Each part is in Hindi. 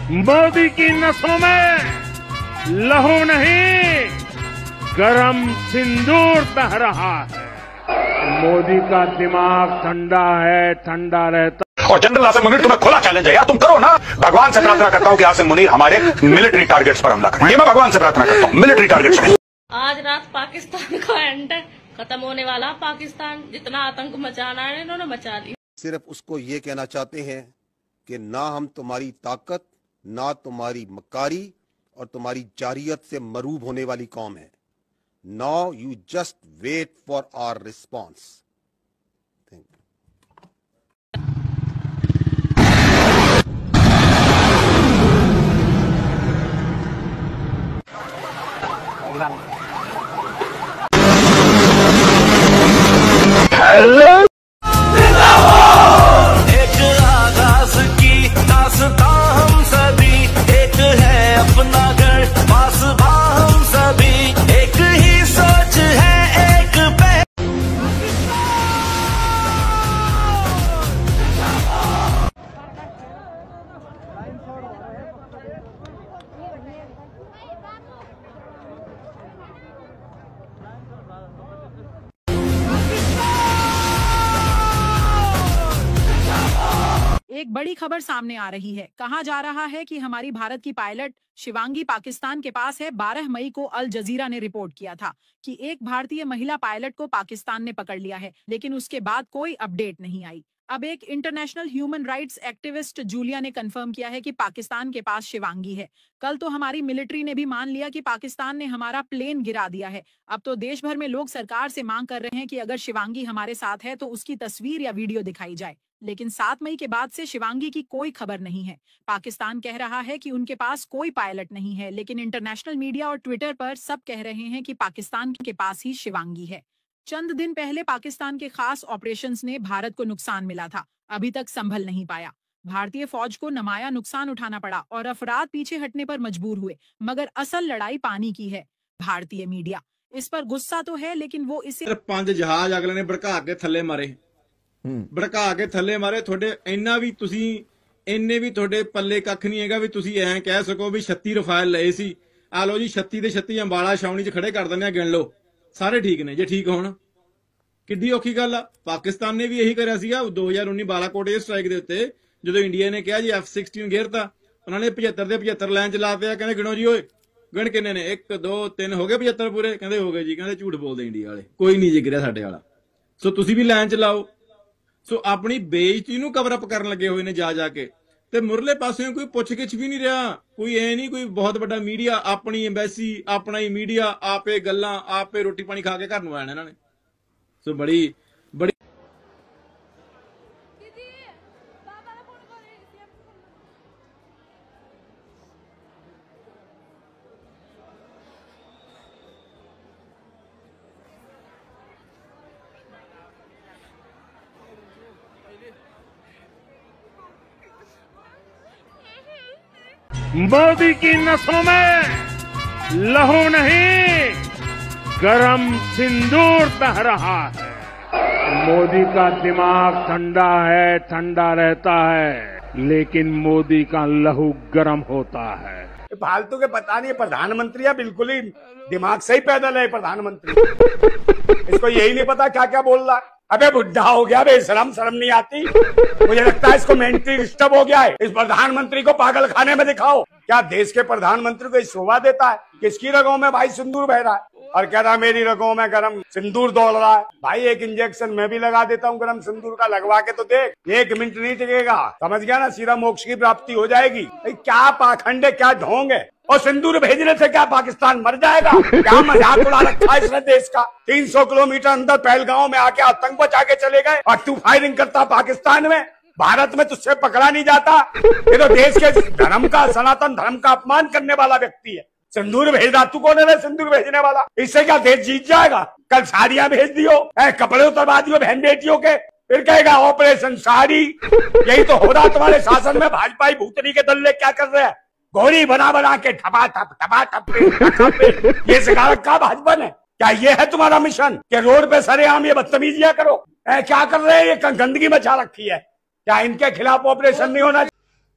मोदी की नसों में लहू नहीं, गरम सिंदूर बह रहा है। मोदी का दिमाग ठंडा है, ठंडा रहता। और जनरल आसिम मुनीर, तुम्हें खुला चैलेंज है यार, तुम करो ना। भगवान से प्रार्थना करता हूँ कि आसिम मुनीर हमारे मिलिट्री टारगेट्स पर हमला करें। ये मैं भगवान से प्रार्थना करता हूँ, मिलिट्री टारगेट्स पर। आज रात पाकिस्तान का एंड है, खत्म होने वाला पाकिस्तान। जितना आतंक मचाना है इन्होंने मचा लिया। सिर्फ उसको ये कहना चाहते हैं कि ना हम तुम्हारी ताकत, ना तुम्हारी मकारी और तुम्हारी जारियत से मरूब होने वाली कौम है। Now you just wait for our response. Thank you. Hello, एक आगाज की दास्तां हम सभी, एक है अपना घर पासबा हम सभी, एक ही सोच है एक पे। एक बड़ी खबर सामने आ रही है। कहा जा रहा है कि हमारी भारत की पायलट शिवांगी पाकिस्तान के पास है। 12 मई को अल जजीरा ने रिपोर्ट किया था कि एक भारतीय महिला पायलट को पाकिस्तान ने पकड़ लिया है, लेकिन उसके बाद कोई अपडेट नहीं आई। अब एक international human rights activist Julia ने कंफर्म किया है कि पाकिस्तान के पास शिवांगी है। कल तो हमारी मिलिट्री ने भी मान लिया कि पाकिस्तान ने हमारा प्लेन गिरा दिया है। अब तो देश भर में लोग सरकार से मांग कर रहे हैं कि अगर शिवांगी हमारे साथ है तो उसकी तस्वीर या वीडियो दिखाई जाए। लेकिन 7 मई के बाद से शिवांगी की कोई खबर नहीं है। पाकिस्तान कह रहा है कि उनके पास कोई पायलट नहीं है, लेकिन इंटरनेशनल मीडिया और ट्विटर पर सब कह रहे हैं कि पाकिस्तान के पास ही शिवांगी है। चंद दिन पहले पाकिस्तान के खास ऑपरेशंस ने भारत को नुकसान मिला था, अभी तक संभल नहीं पाया। भारतीय फौज को नमाया नुकसान उठाना पड़ा और अफराद पीछे हटने पर मजबूर हुए, मगर असल लड़ाई पानी की है। भारतीय मीडिया इस पर गुस्सा तो है, लेकिन वो इसे 5 जहाज अगले ने भड़का के थले मारे, भड़का के थले मारे। थोड़े इन्ना भी तुसी इन्ने भी थोड़े पल्ले कख नहीं हैगा भी तुसी ऐ कह सको भी 36 रफाल लए सी। आ लो जी 36 ਦੇ 36 अंबाला छावनी च खड़े कर दिंदे आ, गिन लो सारे ठीक ने जे ठीक होण। किड्डी औखी गल आ। पाकिस्तान ने भी यही करिਆ ਸੀਗਾ 2019 ਬਾਲਾਕੋਟ 에ਅਰ ਸਟ੍ਰਾਈਕ ਦੇ ਉੱਤੇ, ਜਦੋਂ ਇੰਡੀਆ ਨੇ ਕਿਹਾ ਜੀ F-16 ਘੇਰਤਾ, ਉਹਨਾਂ ਨੇ 75 ਦੇ 75 ਲਾਈਨ ਚ ਲਾਤੇ ਆ। ਕਹਿੰਦੇ ਗਿਣੋ ਜੀ, ਓਏ ਗਿਣ ਕਿੰਨੇ ਨੇ, 1 2 3 ਹੋ ਗਏ 75 ਪੂਰੇ। ਕਹਿੰਦੇ ਹੋ ਗਏ ਜੀ। ਕਹਿੰਦੇ ਝੂਠ ਬੋਲਦੇ ਇੰਡੀਆ ਵਾਲੇ, ਕੋਈ ਨਹੀਂ ਜੀ ਗਿਰਿਆ ਸਾਡੇ ਵਾਲਾ। ਸੋ ਤੁਸੀਂ ਵੀ ਲਾਈਨ ਚ ਲਾਓ। ਸੋ ਆਪਣੀ ਬੇਇੱਜ਼ਤੀ ਨੂੰ ਕਵਰ ਅਪ ਕਰਨ ਲੱਗੇ ਹੋਏ ਨੇ ਜਾ ਜਾ ਕੇ, ਤੇ ਮੁਰਲੇ ਪਾਸਿਓਂ ਕੋਈ ਪੁੱਛ ਗਿੱਛ ਵੀ ਨਹੀਂ ਰਿਹਾ। ਕੋਈ ਐ ਨਹੀਂ ਕੋਈ ਬਹੁਤ ਵੱਡਾ ਮੀਡੀਆ, ਆਪਣੀ ਐਮਬੈਸੀ, ਆਪਣਾ ਹੀ ਮੀਡੀਆ, ਆਪੇ ਗੱਲਾਂ, ਆਪੇ ਰੋਟੀ ਪਾਣੀ ਖਾ ਕੇ ਘਰ ਨੂੰ ਆਣਾ ਇਹਨਾਂ ਨੇ। ਸੋ ਬੜੀ ਬੜੀ मोदी की नसों में लहू नहीं, गरम सिंदूर बह रहा है। मोदी का दिमाग ठंडा है, ठंडा रहता है, लेकिन मोदी का लहू गरम होता है। फालतू के पता नहीं, प्रधानमंत्री है, बिल्कुल ही दिमाग से ही पैदल है प्रधानमंत्री। इसको यही नहीं पता क्या क्या बोल रहा है। अबे बुढ़ा हो गया, बे शर्म नहीं आती। मुझे लगता है इसको मेंटली डिस्टर्ब हो गया है। इस प्रधानमंत्री को पागल खाने में दिखाओ। क्या देश के प्रधानमंत्री को शोभा देता है? किसकी रगों में भाई सिंदूर बह रहा है और कह रहा मेरी रगों में गरम सिंदूर दौड़ रहा है। भाई एक इंजेक्शन मैं भी लगा देता हूँ गरम सिंदूर का, लगवा के तो देख, 1 मिनट नहीं टिकेगा, समझ गया ना, सीधा मोक्ष की प्राप्ति हो जाएगी। क्या पाखंड है, क्या ढोंग है। और सिंदूर भेजने से क्या पाकिस्तान मर जाएगा? क्या मजाक उड़ा रखा है इसने देश का। 300 किलोमीटर अंदर पहलगांव में आके आतंक बचा के चले गए और तू फायरिंग करता पाकिस्तान में। भारत में तुझसे पकड़ा नहीं जाता। ये तो देश के धर्म का, सनातन धर्म का अपमान करने वाला व्यक्ति है। सिंदूर भेज रहा, तू कौन है सिंदूर भेजने वाला? इससे क्या देश जीत जाएगा? कल साड़ियां भेज दियो, कपड़े उतरवा दियो बहन बेटियों के, फिर कहेगा ऑपरेशन साड़ी। यही तो हो रहा तुम्हारे शासन में। भाजपाई भूतनी के दल्ले क्या कर रहे हैं? घोड़ी बना के ठपा ठप ये सिखा रखा भाजपा ने। क्या ये है तुम्हारा मिशन कि रोड पे सरेआम ये बदतमीजियां करो? क्या कर रहे हैं? ये गंदगी मचा रखी है। क्या इनके खिलाफ ऑपरेशन नहीं होना?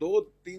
2-3